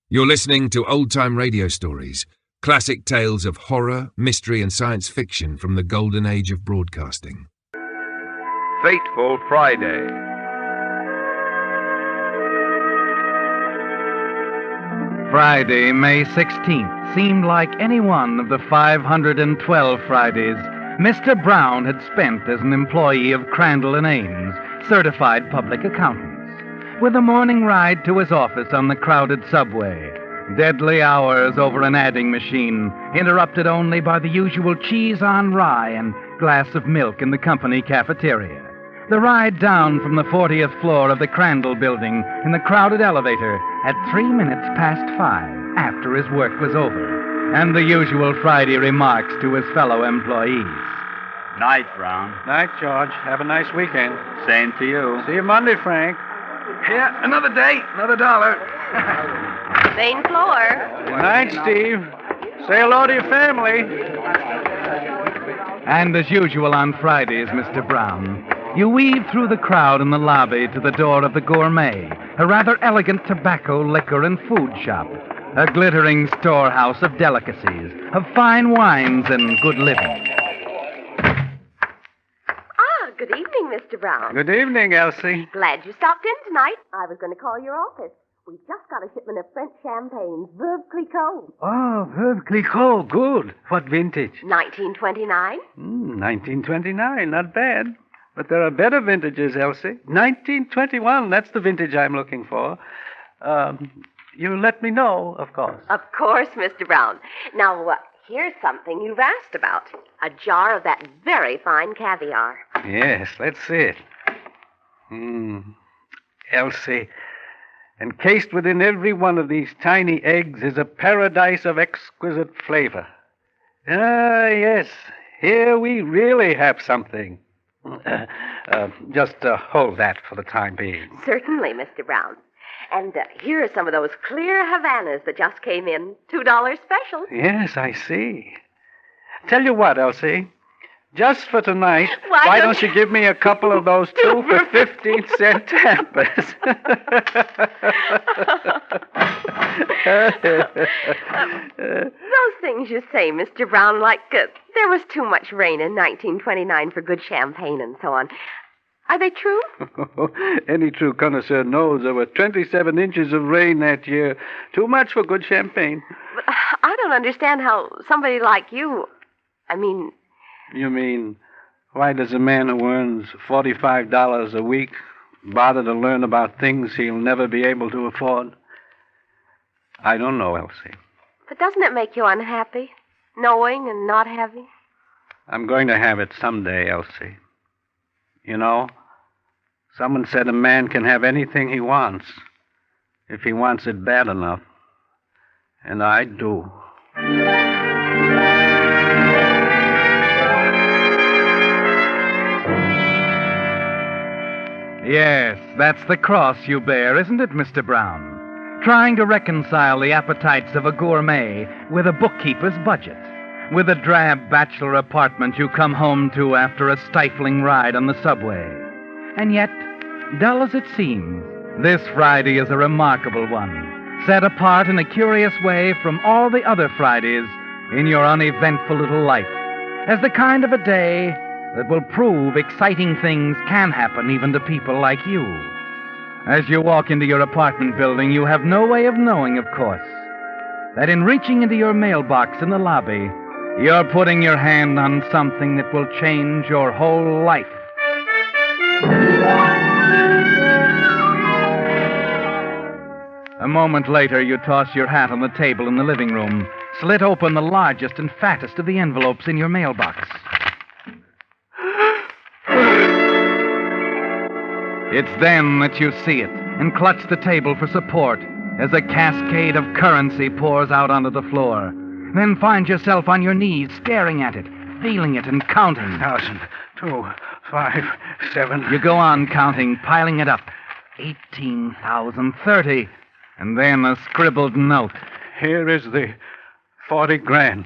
You're listening to old-time radio stories, classic tales of horror, mystery and science fiction from the golden age of broadcasting. Fateful Friday. Friday, May 16th, seemed like any one of the 512 Fridays Mr. Brown had spent as an employee of Crandall and Ames, certified public accountants, with a morning ride to his office on the crowded subway. Deadly hours over an adding machine, interrupted only by the usual cheese on rye and glass of milk in the company cafeteria. The ride down from the 40th floor of the Crandall building in the crowded elevator at 5 after his work was over, and the usual Friday remarks to his fellow employees. Night, Brown. Night, George. Have a nice weekend. Same to you. See you Monday, Frank. Here, another day, another $1. Main floor. Good night, Steve. Say hello to your family. And as usual on Fridays, Mr. Brown, you weave through the crowd in the lobby to the door of the Gourmet, a rather elegant tobacco, liquor, and food shop, a glittering storehouse of delicacies, of fine wines and good living. Good evening, Mr. Brown. Good evening, Elsie. Glad you stopped in tonight. I was going to call your office. We've just got a shipment of French champagne, Veuve Clicquot. Oh, Veuve Clicquot. Good. What vintage? 1929. 1929. Not bad. But there are better vintages, Elsie. 1921. That's the vintage I'm looking for. You'll let me know, of course. Of course, Mr. Brown. Now, here's something you've asked about. A jar of that very fine caviar. Yes, let's see it. Elsie, encased within every one of these tiny eggs is a paradise of exquisite flavor. Ah, yes, here we really have something. Just hold that for the time being. Certainly, Mr. Brown. And here are some of those clear Havanas that just came in. $2 special. Yes, I see. Tell you what, Elsie. Just for tonight, why don't you give me a couple of those 2 for 15-cent tampers? Those things you say, Mr. Brown, like there was too much rain in 1929 for good champagne and so on. Are they true? Any true connoisseur knows there were 27 inches of rain that year. Too much for good champagne. But I don't understand how somebody like you... You mean, why does a man who earns $45 a week bother to learn about things he'll never be able to afford? I don't know, Elsie. But doesn't it make you unhappy, knowing and not having? I'm going to have it someday, Elsie. You know, someone said a man can have anything he wants, if he wants it bad enough. And I do. Yes, that's the cross you bear, isn't it, Mr. Brown? Trying to reconcile the appetites of a gourmet with a bookkeeper's budget, with a drab bachelor apartment you come home to after a stifling ride on the subway. And yet, dull as it seems, this Friday is a remarkable one, set apart in a curious way from all the other Fridays in your uneventful little life, as the kind of a day that will prove exciting things can happen even to people like you. As you walk into your apartment building, you have no way of knowing, of course, that in reaching into your mailbox in the lobby, you're putting your hand on something that will change your whole life. A moment later, you toss your hat on the table in the living room, slit open the largest and fattest of the envelopes in your mailbox. It's then that you see it and clutch the table for support as a cascade of currency pours out onto the floor. Then find yourself on your knees, staring at it, feeling it, and counting. 1,000, 2, 5, 7. You go on counting, piling it up. 18,000, 30, and then a scribbled note. Here is the 40 grand.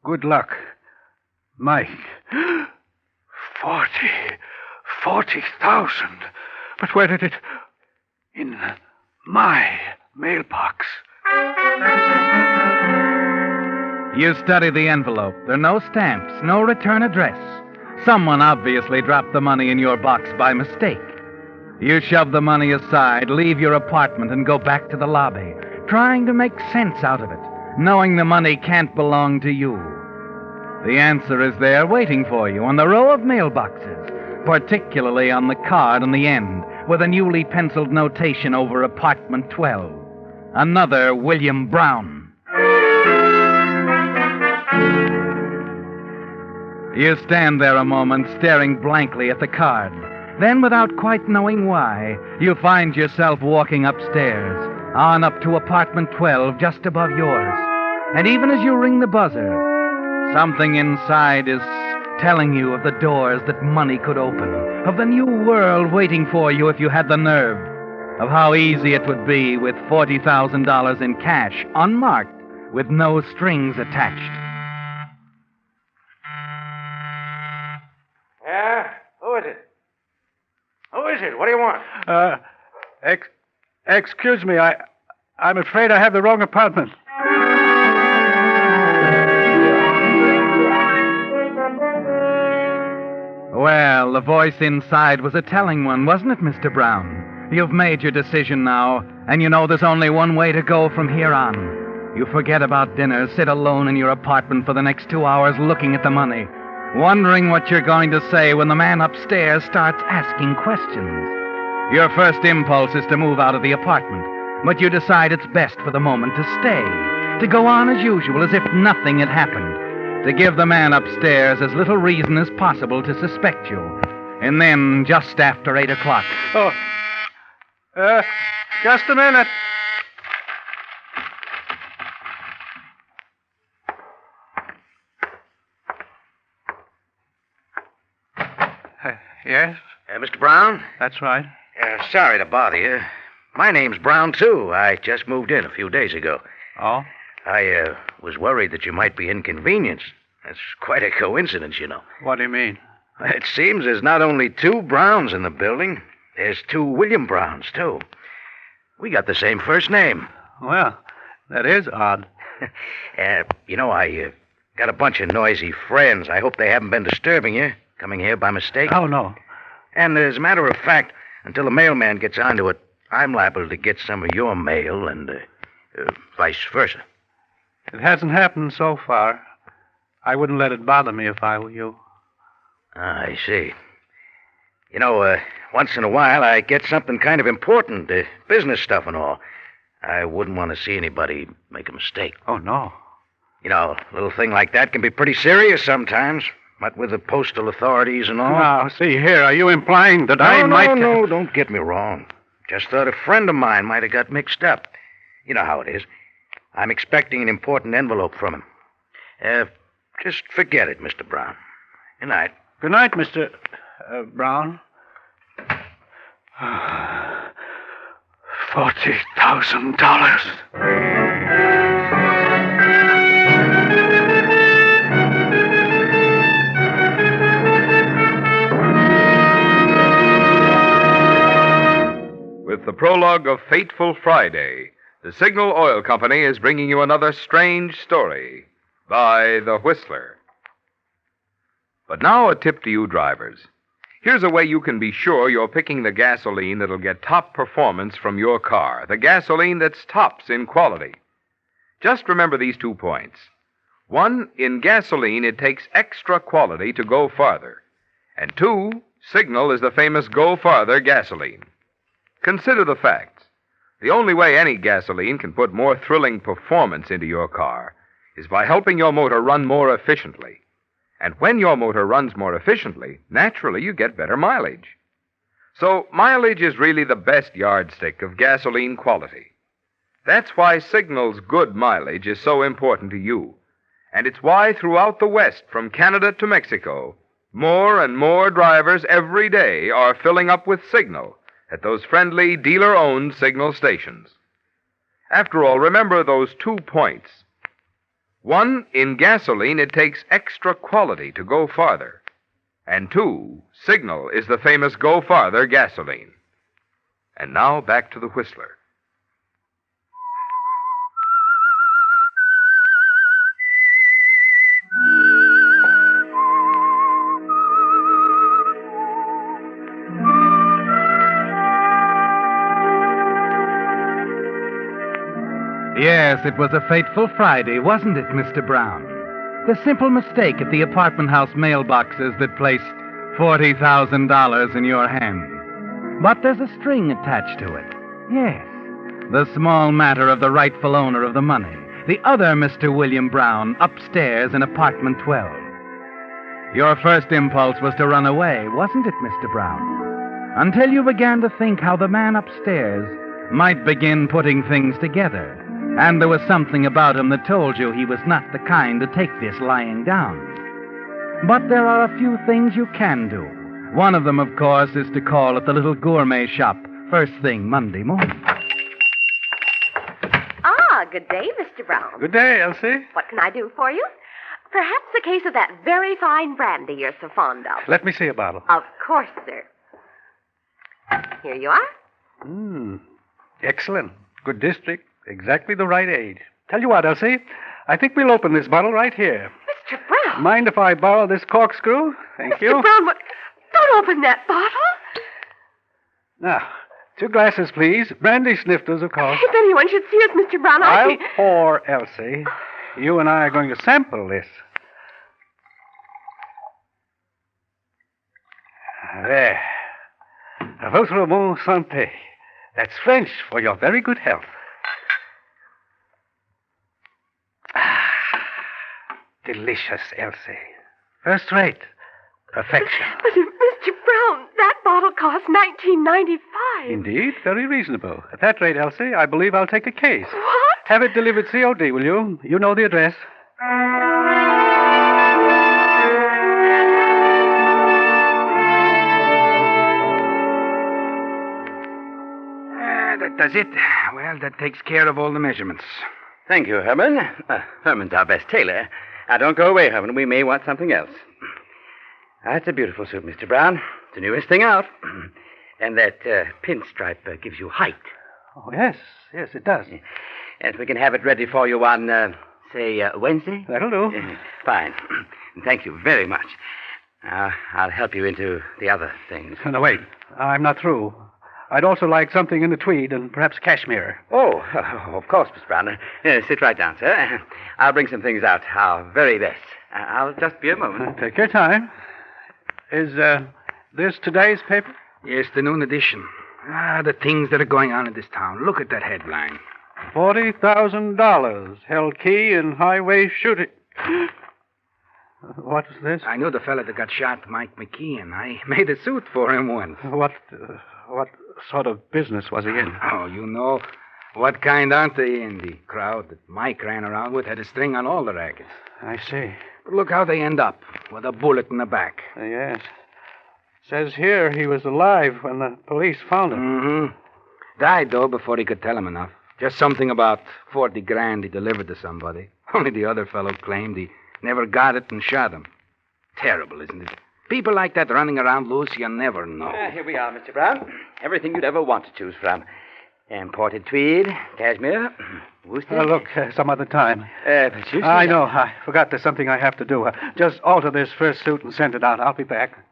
Good luck, Mike. 40,000. But where did it... In my mailbox. You study the envelope. There are no stamps, no return address. Someone obviously dropped the money in your box by mistake. You shove the money aside, leave your apartment, and go back to the lobby, trying to make sense out of it, knowing the money can't belong to you. The answer is there waiting for you on the row of mailboxes, particularly on the card on the end, with a newly penciled notation over apartment 12. Another William Brown. You stand there a moment, staring blankly at the card. Then, without quite knowing why, you find yourself walking upstairs, on up to apartment 12, just above yours. And even as you ring the buzzer, something inside is telling you of the doors that money could open, of the new world waiting for you if you had the nerve, of how easy it would be with $40,000 in cash, unmarked, with no strings attached. Yeah? Who is it? Who is it? What do you want? Excuse me, I'm afraid I have the wrong apartment. Well, the voice inside was a telling one, wasn't it, Mr. Brown? You've made your decision now, and you know there's only one way to go from here on. You forget about dinner, sit alone in your apartment for the next 2 hours looking at the money, wondering what you're going to say when the man upstairs starts asking questions. Your first impulse is to move out of the apartment, but you decide it's best for the moment to stay, to go on as usual, as if nothing had happened, to give the man upstairs as little reason as possible to suspect you. And then, just after 8 o'clock... Just a minute. Yes? Mr. Brown? That's right. Sorry to bother you. My name's Brown, too. I just moved in a few days ago. Oh? I was worried that you might be inconvenienced. That's quite a coincidence, you know. What do you mean? It seems there's not only 2 Browns in the building. There's 2 William Browns, too. We got the same first name. Well, that is odd. You know, I got a bunch of noisy friends. I hope they haven't been disturbing you, coming here by mistake. Oh, no. And as a matter of fact, until the mailman gets onto it, I'm liable to get some of your mail and vice versa. It hasn't happened so far. I wouldn't let it bother me if I were you. I see. You know, once in a while I get something kind of important, business stuff and all. I wouldn't want to see anybody make a mistake. Oh, no. You know, a little thing like that can be pretty serious sometimes, what with the postal authorities and all. Now, see here, are you implying that I might... No, don't get me wrong. Just thought a friend of mine might have got mixed up. You know how it is. I'm expecting an important envelope from him. Just forget it, Mr. Brown. Good night. Good night, Mr. Brown. $40,000. With the prologue of Fateful Friday, the Signal Oil Company is bringing you another strange story by The Whistler. But now a tip to you drivers. Here's a way you can be sure you're picking the gasoline that'll get top performance from your car, the gasoline that's tops in quality. Just remember these 2 points. 1, in gasoline, it takes extra quality to go farther. And 2, Signal is the famous Go Farther gasoline. Consider the facts. The only way any gasoline can put more thrilling performance into your car is by helping your motor run more efficiently. And when your motor runs more efficiently, naturally you get better mileage. So mileage is really the best yardstick of gasoline quality. That's why Signal's good mileage is so important to you. And it's why throughout the West, from Canada to Mexico, more and more drivers every day are filling up with Signal at those friendly dealer-owned Signal stations. After all, remember those 2 points. 1, in gasoline, it takes extra quality to go farther. And 2, Signal is the famous Go Farther gasoline. And now back to the Whistler. Yes, it was a fateful Friday, wasn't it, Mr. Brown? The simple mistake at the apartment house mailboxes that placed $40,000 in your hand. But there's a string attached to it. Yes, the small matter of the rightful owner of the money, the other Mr. William Brown, upstairs in apartment 12. Your first impulse was to run away, wasn't it, Mr. Brown? Until you began to think how the man upstairs might begin putting things together. And there was something about him that told you he was not the kind to take this lying down. But there are a few things you can do. One of them, of course, is to call at the little gourmet shop first thing Monday morning. Ah, good day, Mr. Brown. Good day, Elsie. What can I do for you? Perhaps a case of that very fine brandy you're so fond of. Let me see a bottle. Of course, sir. Here you are. Excellent. Good district. Exactly the right age. Tell you what, Elsie, I think we'll open this bottle right here. Mr. Brown. Mind if I borrow this corkscrew? Thank you. Mr. Brown, what? Don't open that bottle. Now, 2 glasses, please. Brandy snifters, of course. If anyone should see us, Mr. Brown, I'll pour, Elsie. You and I are going to sample this. There. Votre bonne santé. That's French for your very good health. Delicious, Elsie. First rate. Perfection. But, Mr. Brown, that bottle cost $19.95. Indeed, very reasonable. At that rate, Elsie, I believe I'll take a case. What? Have it delivered COD, will you? You know the address. That does it. Well, that takes care of all the measurements. Thank you, Herman. Herman's our best tailor. Now, don't go away, Herman. We may want something else. That's a beautiful suit, Mr. Brown. It's the newest thing out. And that pinstripe gives you height. Oh, yes. Yes, it does. Yes, we can have it ready for you on, say, Wednesday? That'll do. Fine. Thank you very much. I'll help you into the other things. No, wait. I'm not through. I'd also like something in the tweed and perhaps cashmere. Oh, of course, Mr. Brown. Sit right down, sir. I'll bring some things out. Our very best. I'll just be a moment. Take your time. Is this today's paper? Yes, the noon edition. The things that are going on in this town. Look at that headline. $40,000 held key in highway shooting. What is this? I knew the fella that got shot, Mike McKeon. I made a suit for him once. What sort of business was he in? Oh, you know. What kind aren't they in? The crowd that Mike ran around with had a string on all the rackets. I see. But look how they end up, with a bullet in the back. Yes. Says here he was alive when the police found him. Mm-hmm. Died, though, before he could tell him enough. Just something about 40 grand he delivered to somebody. Only the other fellow claimed he never got it and shot him. Terrible, isn't it? People like that running around loose, you never know. Here we are, Mr. Brown. Everything you'd ever want to choose from. Imported tweed, cashmere, worsted. Look, some other time. But you I know. I forgot there's something I have to do. Just alter this first suit and send it out. I'll be back.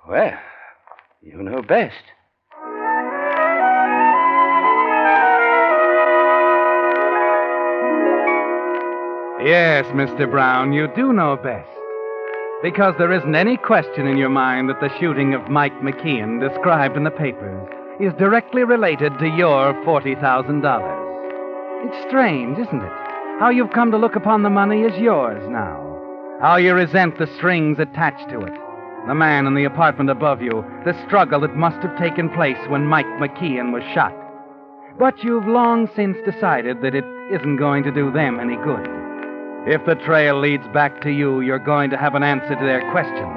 Well, you know best. Yes, Mr. Brown, you do know best. Because there isn't any question in your mind that the shooting of Mike McKeon, described in the papers, is directly related to your $40,000. It's strange, isn't it? How you've come to look upon the money as yours now. How you resent the strings attached to it. The man in the apartment above you, the struggle that must have taken place when Mike McKeon was shot. But you've long since decided that it isn't going to do them any good. If the trail leads back to you, you're going to have an answer to their questions.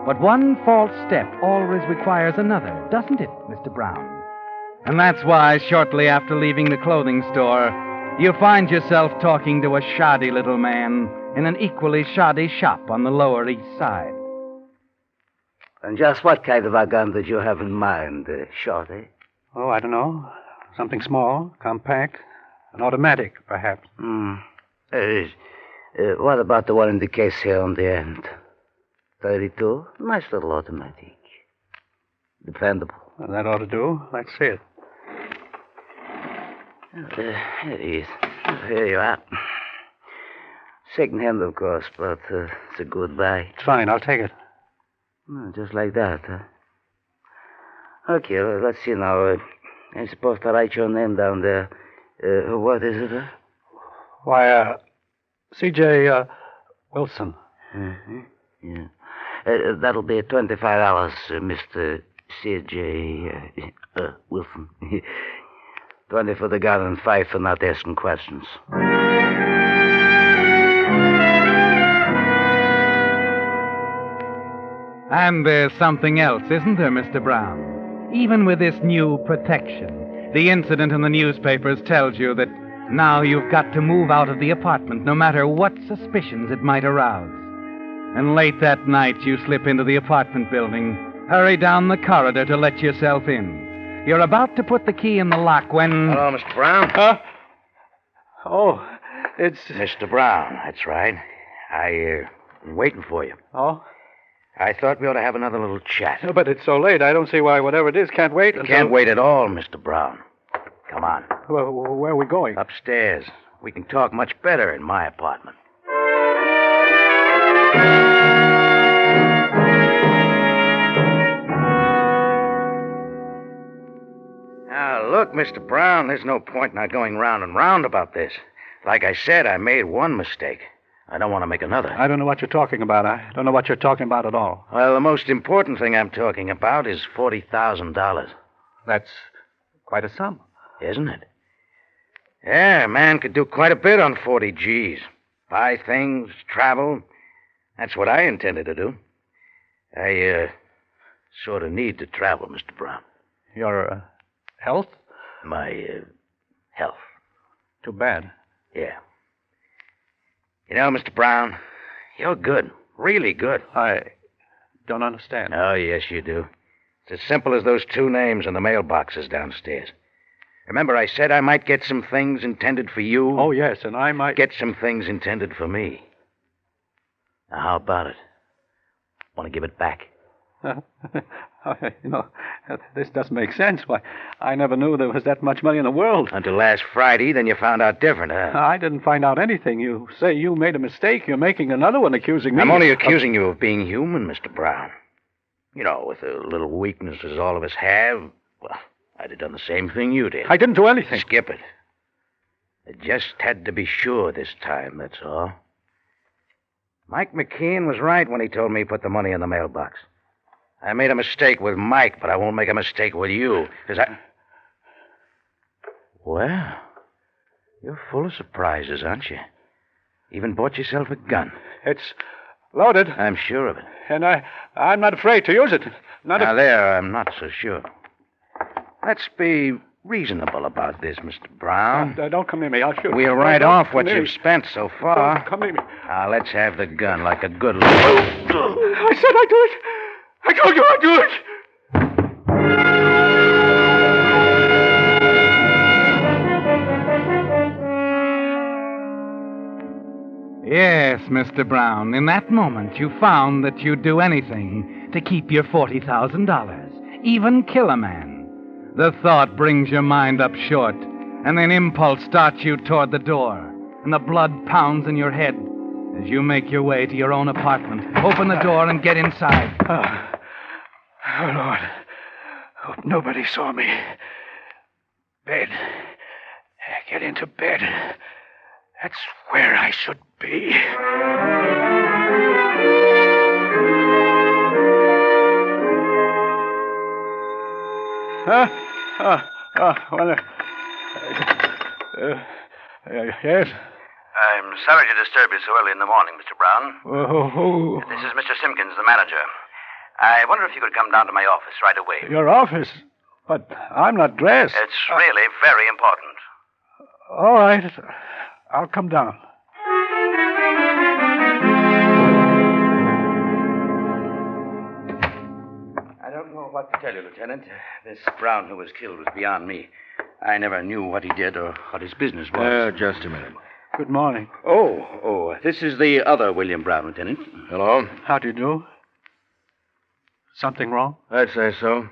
But one false step always requires another, doesn't it, Mr. Brown? And that's why, shortly after leaving the clothing store, you find yourself talking to a shoddy little man in an equally shoddy shop on the Lower East Side. And just what kind of a gun did you have in mind, Shorty? Oh, I don't know. Something small, compact, an automatic, perhaps. What about the one in the case here on the end? 32? Nice little automatic. Dependable. Well, that ought to do. Let's see it. Here it is. Here you are. Second hand, of course, but it's a good buy. It's fine. I'll take it. Just like that, huh? Okay, well, let's see now. I'm supposed to write your name down there. What is it? Why, C.J. Wilson. Mm-hmm. Yeah. That'll be $25, Mr. C.J. Wilson. 20 for the gun and 5 for not asking questions. And there's something else, isn't there, Mr. Brown? Even with this new protection, the incident in the newspapers tells you that now you've got to move out of the apartment, no matter what suspicions it might arouse. And late that night, you slip into the apartment building, hurry down the corridor to let yourself in. You're about to put the key in the lock when... Hello, Mr. Brown. Huh? Oh, it's... Mr. Brown, that's right. I'm waiting for you. Oh? I thought we ought to have another little chat. No, but it's so late. I don't see why whatever it is can't wait. Can't wait at all, Mr. Brown. Come on. Where are we going? Upstairs. We can talk much better in my apartment. Now, look, Mr. Brown, there's no point in our going round and round about this. Like I said, I made one mistake. I don't want to make another. I don't know what you're talking about. I don't know what you're talking about at all. Well, the most important thing I'm talking about is $40,000. That's quite a sum. Isn't it? Yeah, a man could do quite a bit on 40 G's. Buy things, travel. That's what I intended to do. I, sort of need to travel, Mr. Brown. Your, health? My, health. Too bad. Yeah. You know, Mr. Brown, you're good. Really good. I don't understand. Oh, yes, you do. It's as simple as those 2 names in the mailboxes downstairs. Remember I said I might get some things intended for you? Oh, yes, and I might... Get some things intended for me. Now, how about it? Want to give it back? This doesn't make sense. Why, I never knew there was that much money in the world. Until last Friday, then you found out different, huh? I didn't find out anything. You say you made a mistake. You're making another one accusing me. I'm only accusing you of being human, Mr. Brown. You know, with the little weaknesses all of us have, well, I'd have done the same thing you did. I didn't do anything. Skip it. I just had to be sure this time, that's all. Mike McKeon was right when he told me he put the money in the mailbox. I made a mistake with Mike, but I won't make a mistake with you, because I... Well, you're full of surprises, aren't you? Even bought yourself a gun. It's loaded. I'm sure of it. And I'm not afraid to use it. Now, there, I'm not so sure. Let's be reasonable about this, Mr. Brown. Don't come near me. I'll shoot. We'll write off what you've spent so far. Don't come near me. Now, let's have the gun like a good little... I said I'd do it. I told you I'd do it. Yes, Mr. Brown, in that moment you found that you'd do anything to keep your $40,000, even kill a man. The thought brings your mind up short, and then impulse starts you toward the door, and the blood pounds in your head as you make your way to your own apartment, open the door, and get inside. Oh, Lord. Hope nobody saw me. Bed. Get into bed. That's where I should be. Yes? I'm sorry to disturb you so early in the morning, Mr. Brown. Oh. This is Mr. Simpkins, the manager. I wonder if you could come down to my office right away. Your office? But I'm not dressed. It's really very important. All right. I'll come down. I don't know what to tell you, Lieutenant. This Brown who was killed was beyond me. I never knew what he did or what his business was. Just a minute. Good morning. Oh, this is the other William Brown, Lieutenant. Hello? How do you do? Something wrong? I'd say so.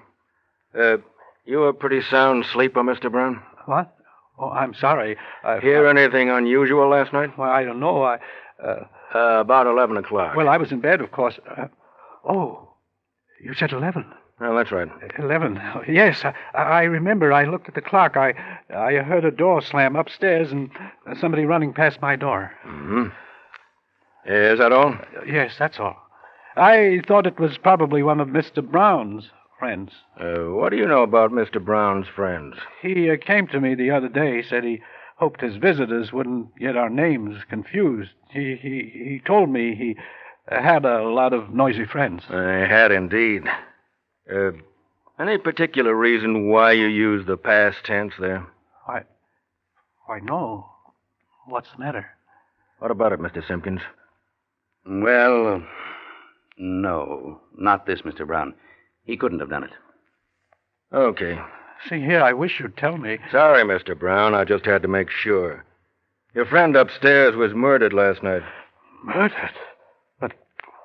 You a pretty sound sleeper, Mr. Brown? What? Oh, I'm sorry. Hear anything unusual last night? Well, I don't know. About 11 o'clock. Well, I was in bed, of course. Oh, you said 11. Well, that's right. 11. Yes, I remember. I looked at the clock. I heard a door slam upstairs and somebody running past my door. Mm-hmm. Is that all? Yes, that's all. I thought it was probably one of Mr. Brown's friends. What do you know about Mr. Brown's friends? He came to me the other day, said he hoped his visitors wouldn't get our names confused. He told me he had a lot of noisy friends. I had indeed. Any particular reason why you use the past tense there? Why, no. What's the matter? What about it, Mr. Simpkins? Well, no. Not this, Mr. Brown. He couldn't have done it. Okay. See here, I wish you'd tell me. Sorry, Mr. Brown. I just had to make sure. Your friend upstairs was murdered last night. Murdered? But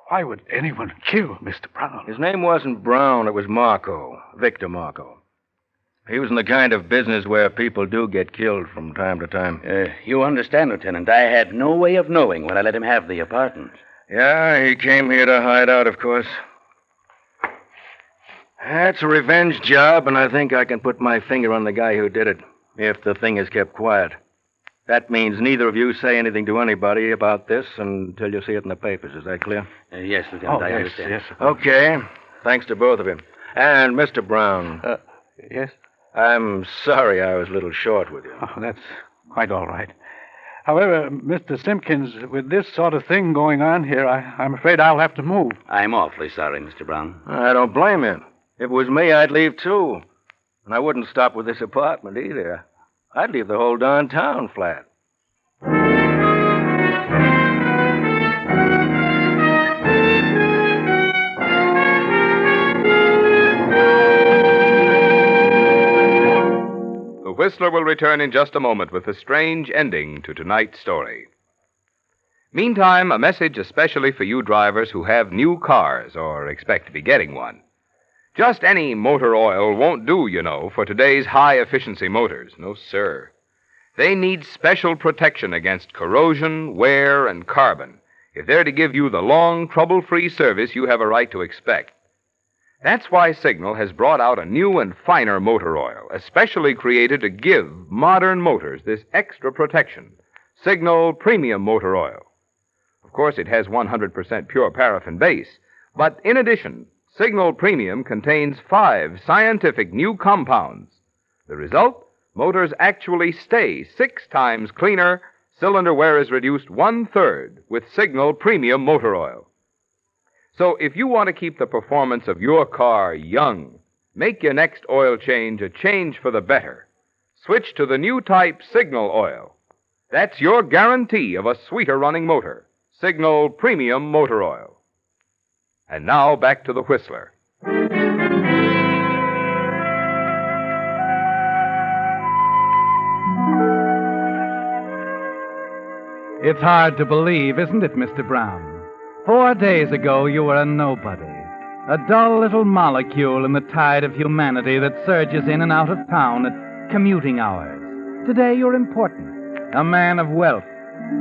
why would anyone kill Mr. Brown? His name wasn't Brown. It was Marco. Victor Marco. He was in the kind of business where people do get killed from time to time. You understand, Lieutenant. I had no way of knowing when I let him have the apartment. Yeah, he came here to hide out, of course. That's a revenge job, and I think I can put my finger on the guy who did it, if the thing is kept quiet. That means neither of you say anything to anybody about this until you see it in the papers. Is that clear? Yes, Lieutenant, I yes, understand. Yes. Okay. Thanks to both of you. And Mr. Brown. Yes? I'm sorry I was a little short with you. Oh, that's quite all right. However, Mr. Simpkins, with this sort of thing going on here, I'm afraid I'll have to move. I'm awfully sorry, Mr. Brown. I don't blame you. If it was me, I'd leave too. And I wouldn't stop with this apartment either. I'd leave the whole darn town flat. The Whistler will return in just a moment with a strange ending to tonight's story. Meantime, a message especially for you drivers who have new cars or expect to be getting one. Just any motor oil won't do, you know, for today's high-efficiency motors. No, sir. They need special protection against corrosion, wear, and carbon if they're to give you the long, trouble-free service you have a right to expect. That's why Signal has brought out a new and finer motor oil, especially created to give modern motors this extra protection. Signal Premium Motor Oil. Of course, it has 100% pure paraffin base, but in addition, Signal Premium contains 5 scientific new compounds. The result? Motors actually stay 6 times cleaner. Cylinder wear is reduced 1/3 with Signal Premium Motor Oil. So if you want to keep the performance of your car young, make your next oil change a change for the better. Switch to the new type Signal Oil. That's your guarantee of a sweeter running motor. Signal Premium Motor Oil. And now back to the Whistler. It's hard to believe, isn't it, Mr. Brown? 4 days ago, you were a nobody. A dull little molecule in the tide of humanity that surges in and out of town at commuting hours. Today, you're important. A man of wealth.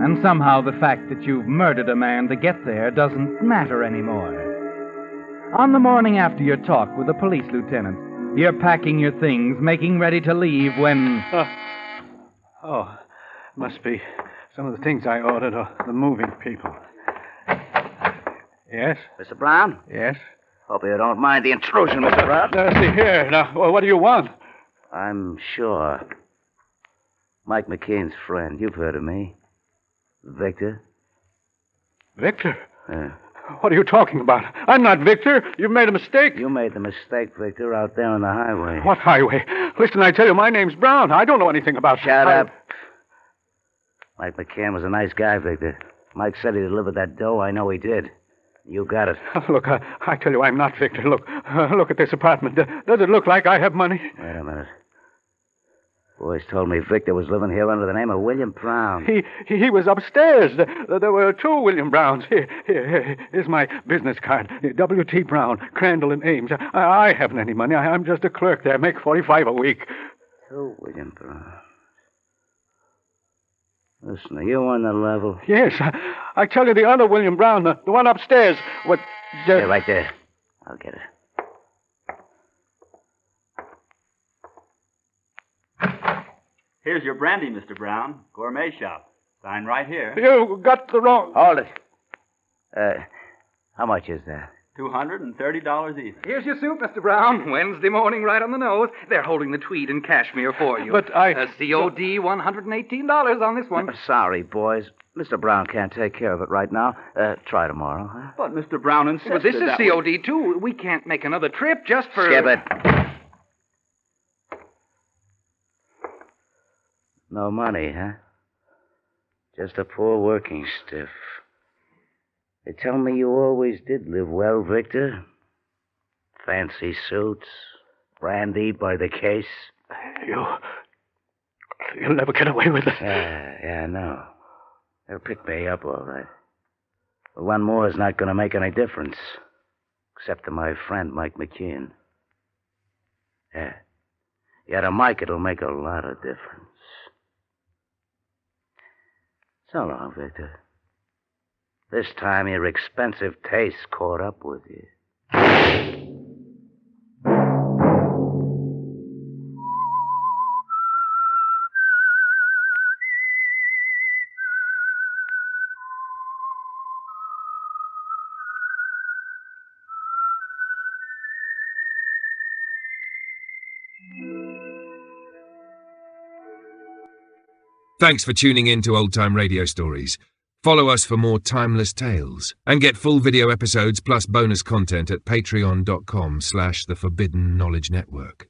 And somehow the fact that you've murdered a man to get there doesn't matter anymore. On the morning after your talk with the police lieutenant, you're packing your things, making ready to leave when... Must be some of the things I ordered or the moving people. Yes? Mr. Brown? Yes? Hope you don't mind the intrusion, Mr. Brown. See here. Now, what do you want? I'm sure. Mike McCain's friend. You've heard of me. Victor? Victor? What are you talking about? I'm not Victor. You've made a mistake. You made the mistake, Victor, out there on the highway. What highway? Listen, I tell you, my name's Brown. I don't know anything about... Shut up. Mike McCann was a nice guy, Victor. Mike said he delivered that dough. I know he did. You got it. Look, I tell you, I'm not Victor. Look at this apartment. Does it look like I have money? Wait a minute. Boys told me Victor was living here under the name of William Brown. He was upstairs. There were 2 William Browns. Here's my business card. W.T. Brown, Crandall and Ames. I haven't any money. I'm just a clerk there. I make $45 a week. 2 William Brown. Listen, are you on the level? Yes, I tell you, the other William Brown, the one upstairs. What? Yeah, right there. I'll get it. Here's your brandy, Mr. Brown. Gourmet shop. Sign right here. You got the wrong... Hold it. How much is that? $230 even. Here's your suit, Mr. Brown. Wednesday morning, right on the nose. They're holding the tweed and cashmere for you. But I... COD $118 on this one. Sorry, boys. Mr. Brown can't take care of it right now. Try tomorrow, huh? But Mr. Brown insisted But this is that COD, too. We can't make another trip just for... Skip it. No money, huh? Just a poor working stiff. They tell me you always did live well, Victor. Fancy suits, brandy by the case. You'll never get away with it. Yeah, I know. They'll pick me up all right. But one more is not going to make any difference. Except to my friend, Mike McKeon. Yeah, to Mike it'll make a lot of difference. So long, Victor. This time your expensive taste caught up with you. Thanks for tuning in to Old Time Radio Stories. Follow us for more timeless tales and get full video episodes plus bonus content at patreon.com/The Forbidden Knowledge Network.